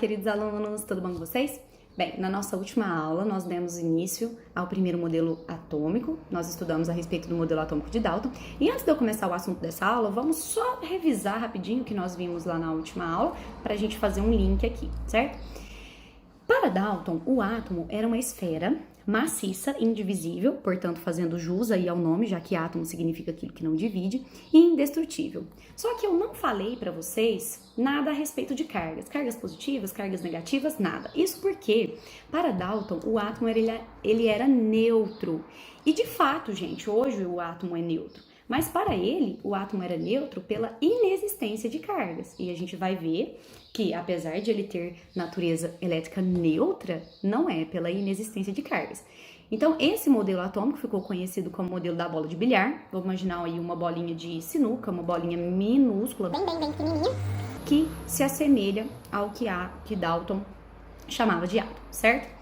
queridos alunos, tudo bom com vocês? Bem, na nossa última aula nós demos início ao primeiro modelo atômico, nós estudamos a respeito do modelo atômico de Dalton, e antes de eu começar o assunto dessa aula, vamos só revisar rapidinho o que nós vimos lá na última aula, para a gente fazer um link aqui, certo? Para Dalton, o átomo era uma esfera maciça, indivisível, portanto fazendo jus aí ao nome, já que átomo significa aquilo que não divide, e indestrutível. Só que eu não falei para vocês nada a respeito de cargas positivas, cargas negativas, nada. Isso porque, para Dalton, o átomo ele era neutro. E de fato, gente, hoje o átomo é neutro. Mas para ele, o átomo era neutro pela inexistência de cargas. E a gente vai ver que, apesar de ele ter natureza elétrica neutra, não é pela inexistência de cargas. Então, esse modelo atômico ficou conhecido como modelo da bola de bilhar. Vou imaginar aí uma bolinha de sinuca, uma bolinha minúscula, bem pequenininha, que se assemelha ao que Dalton chamava de átomo, certo?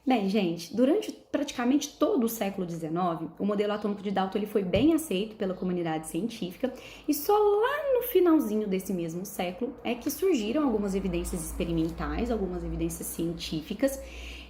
Bem, gente, durante praticamente todo o século XIX, o modelo atômico de Dalton ele foi bem aceito pela comunidade científica e só lá no finalzinho desse mesmo século é que surgiram algumas evidências experimentais, algumas evidências científicas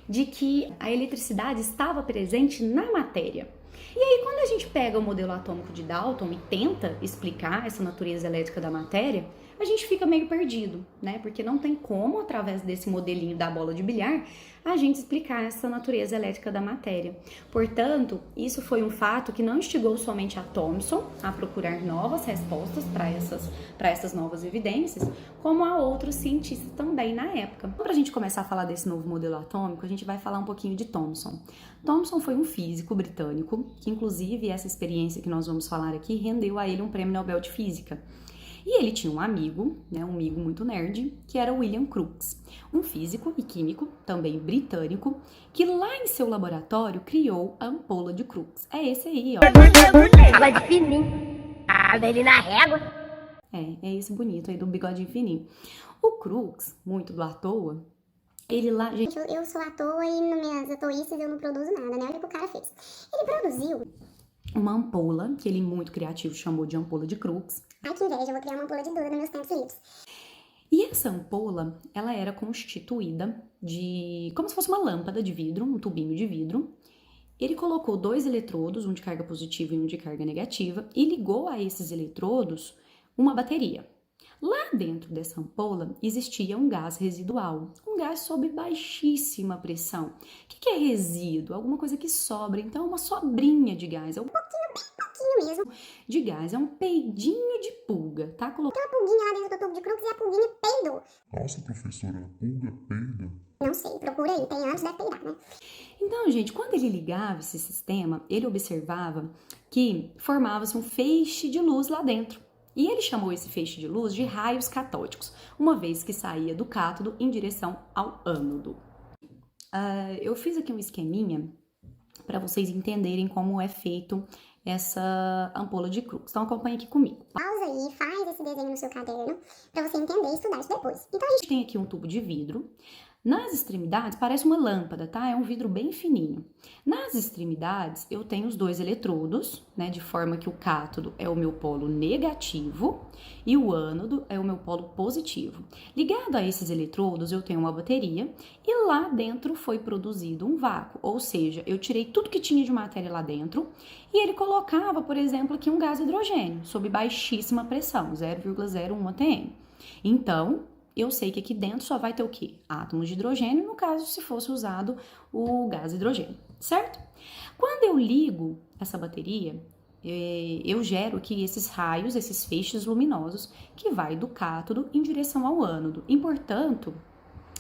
de que a eletricidade estava presente na matéria. E aí, quando a gente pega o modelo atômico de Dalton e tenta explicar essa natureza elétrica da matéria, a gente fica meio perdido, né? Porque não tem como, através desse modelinho da bola de bilhar, a gente explicar essa natureza elétrica da matéria. Portanto, isso foi um fato que não instigou somente a Thomson a procurar novas respostas para essas novas evidências, como a outros cientistas também na época. Para a gente começar a falar desse novo modelo atômico, a gente vai falar um pouquinho de Thomson. Thomson foi um físico britânico, que inclusive essa experiência que nós vamos falar aqui rendeu a ele um prêmio Nobel de Física. E ele tinha um amigo muito nerd, que era William Crookes, um físico e químico, também britânico, que lá em seu laboratório criou a ampola de Crookes. É esse aí, ó. Bigode fininho. Ah, dele na régua. É esse bonito aí do bigodinho fininho. O Crookes, muito do à toa, ele lá... Gente, eu sou à toa e nas minhas atoices eu não produzo nada, né? Olha o que o cara fez. Ele produziu uma ampola, que ele muito criativo chamou de ampola de Crookes. Ai, que inveja, eu vou criar uma ampola de Duda nos meus tempos livres. E essa ampola, ela era constituída de... como se fosse uma lâmpada de vidro, um tubinho de vidro. Ele colocou 2 eletrodos, um de carga positiva e um de carga negativa, e ligou a esses eletrodos uma bateria. Lá dentro dessa ampola existia um gás residual, um gás sob baixíssima pressão. O que é resíduo? Alguma coisa que sobra, então uma sobrinha de gás. Bem pouquinho mesmo. De gás, é um peidinho de pulga, tá? Tem uma pulguinha lá dentro do tubo de Crookes e a pulguinha peidou. Nossa, professora, pulga peida? Não sei, procura aí, tem anos, deve peidar, né? Então, gente, quando ele ligava esse sistema, ele observava que formava-se um feixe de luz lá dentro. E ele chamou esse feixe de luz de raios catódicos, uma vez que saía do cátodo em direção ao ânodo. Eu fiz aqui um esqueminha para vocês entenderem como é feito essa ampola de Crookes. Então acompanha aqui comigo. Pausa aí, faz esse desenho no seu caderno para você entender e estudar isso depois. Então A gente tem aqui um tubo de vidro. Nas extremidades, parece uma lâmpada, tá? É um vidro bem fininho. Nas extremidades, eu tenho os 2 eletrodos, né? De forma que o cátodo é o meu polo negativo e o ânodo é o meu polo positivo. Ligado a esses eletrodos, eu tenho uma bateria e lá dentro foi produzido um vácuo. Ou seja, eu tirei tudo que tinha de matéria lá dentro e ele colocava, por exemplo, aqui um gás hidrogênio, sob baixíssima pressão, 0,01 atm. Então, eu sei que aqui dentro só vai ter o quê? Átomos de hidrogênio, no caso, se fosse usado o gás hidrogênio, certo? Quando eu ligo essa bateria, eu gero aqui esses raios, esses feixes luminosos, que vai do cátodo em direção ao ânodo. E, portanto,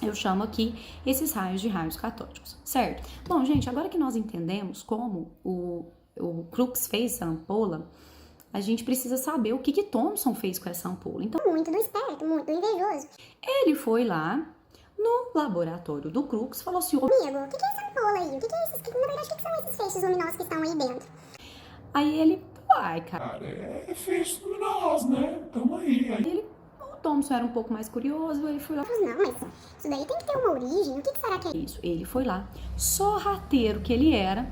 eu chamo aqui esses raios de raios catódicos, certo? Bom, gente, agora que nós entendemos como o Crookes fez essa ampola, a gente precisa saber o que Thomson fez com essa ampola. Então, muito do esperto, muito do invejoso. ele foi lá no laboratório do Crookes e falou assim: Amigo, o que é essa ampola aí? O que é esses? Na verdade, o que são esses feixes luminosos que estão aí dentro? Aí ele, uai, cara. Cara, é feixe luminoso, né? Tamo aí. O Thomson era um pouco mais curioso, ele foi lá. Não, mas isso daí tem que ter uma origem. O que será que é Isso, ele foi lá, sorrateiro que ele era,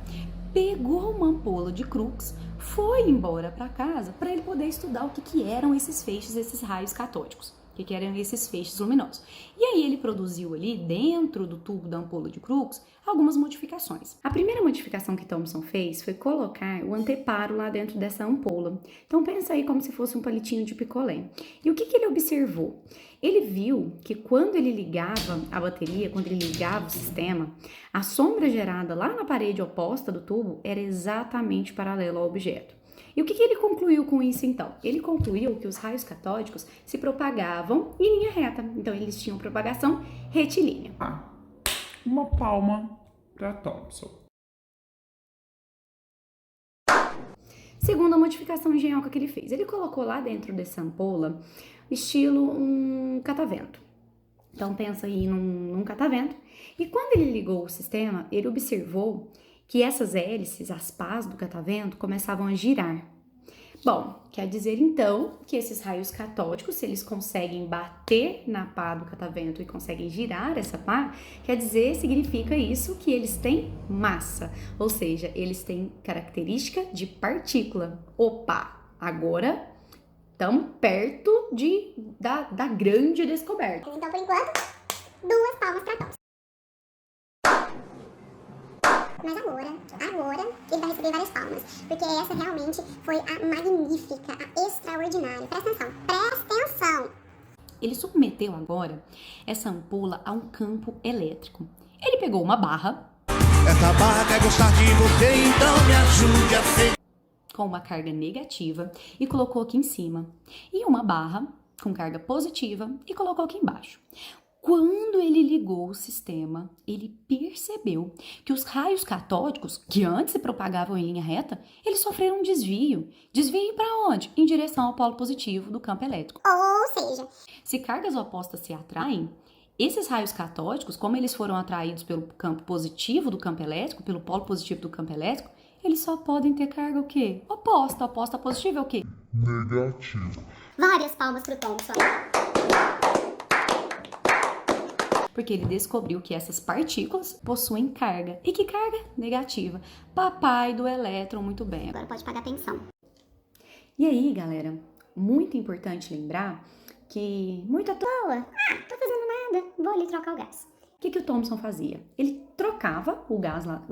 pegou uma ampola de Crookes, foi embora para casa para ele poder estudar o que eram esses feixes, esses raios catódicos. que eram esses feixes luminosos. E aí ele produziu ali, dentro do tubo da ampola de Crookes, algumas modificações. A primeira modificação que Thomson fez foi colocar o anteparo lá dentro dessa ampola. Então pensa aí como se fosse um palitinho de picolé. E o que ele observou? Ele viu que quando ele ligava a bateria, quando ele ligava o sistema, a sombra gerada lá na parede oposta do tubo era exatamente paralela ao objeto. E o que ele concluiu com isso então? Ele concluiu que os raios catódicos se propagavam em linha reta. Então eles tinham propagação retilínea. Uma palma para Thomson. Segunda modificação engenhoca que ele fez. Ele colocou lá dentro dessa ampola estilo um catavento. Então pensa aí num catavento. E quando ele ligou o sistema, ele observou que essas hélices, as pás do catavento, começavam a girar. Bom, quer dizer então que esses raios catódicos, se eles conseguem bater na pá do catavento e conseguem girar essa pá, significa isso que eles têm massa, ou seja, eles têm característica de partícula. Opa, agora estamos perto da grande descoberta. Então, por enquanto, 2 palmas pra Thomson. Mas agora, ele vai receber várias palmas, porque essa realmente foi a magnífica, a extraordinária. Presta atenção! Ele submeteu agora essa ampola a um campo elétrico. Ele pegou uma barra. Essa barra quer gostar de você, então me ajude a ser. Com uma carga negativa e colocou aqui em cima. E uma barra com carga positiva e colocou aqui embaixo. Quando ele ligou o sistema, ele percebeu que os raios catódicos, que antes se propagavam em linha reta, eles sofreram um desvio. Desvio para onde? Em direção ao polo positivo do campo elétrico. Ou seja, se cargas opostas se atraem, esses raios catódicos, como eles foram atraídos pelo campo positivo do campo elétrico, pelo polo positivo do campo elétrico, eles só podem ter carga o quê? Oposta. Oposta positiva é o quê? Negativo. várias palmas pro Thomson. Porque ele descobriu que essas partículas possuem carga. E que carga? Negativa. Papai do elétron, muito bem. Agora pode pagar pensão. E aí, galera, muito importante lembrar que muita Boa. Tô fazendo nada. Vou ali trocar o gás. O que o Thomson fazia? Ele trocava o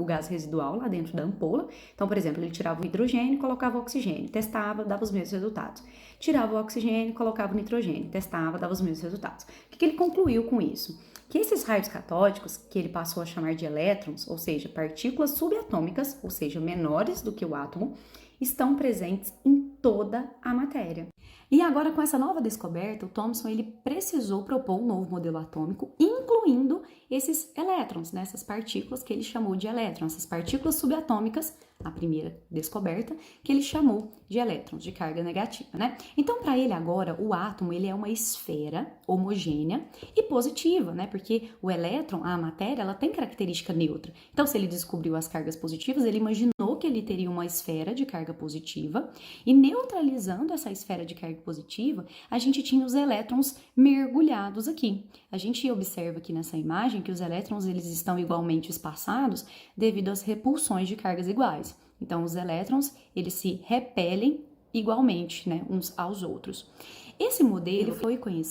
gás residual lá dentro da ampola. Então, por exemplo, ele tirava o hidrogênio e colocava o oxigênio. Testava, dava os mesmos resultados. Tirava o oxigênio, colocava o nitrogênio. Testava, dava os mesmos resultados. O que ele concluiu com isso? Que esses raios catódicos, que ele passou a chamar de elétrons, ou seja, partículas subatômicas, ou seja, menores do que o átomo, estão presentes em toda a matéria. E agora, com essa nova descoberta, o Thomson ele precisou propor um novo modelo atômico, incluindo esses elétrons, né? Essas partículas que ele chamou de elétrons, essas partículas subatômicas, a primeira descoberta, que ele chamou de elétrons, de carga negativa, né? Então, para ele agora, o átomo ele é uma esfera homogênea e positiva, né? Porque o elétron, a matéria, ela tem característica neutra. Então, se ele descobriu as cargas positivas, ele imaginou que ele teria uma esfera de carga positiva e neutralizando essa esfera de carga positiva, a gente tinha os elétrons mergulhados aqui. A gente observa aqui nessa imagem que os elétrons eles estão igualmente espaçados devido às repulsões de cargas iguais. Então, os elétrons eles se repelem igualmente, né, uns aos outros. Esse modelo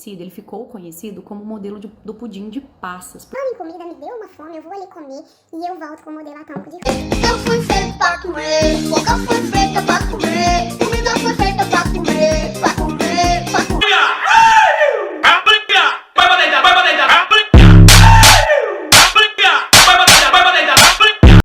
ele ficou conhecido como o modelo do pudim de passas. Falando em comida, me deu uma fome, eu vou ali comer e eu volto com o modelo atômico de Crookes. Eu fui feito pra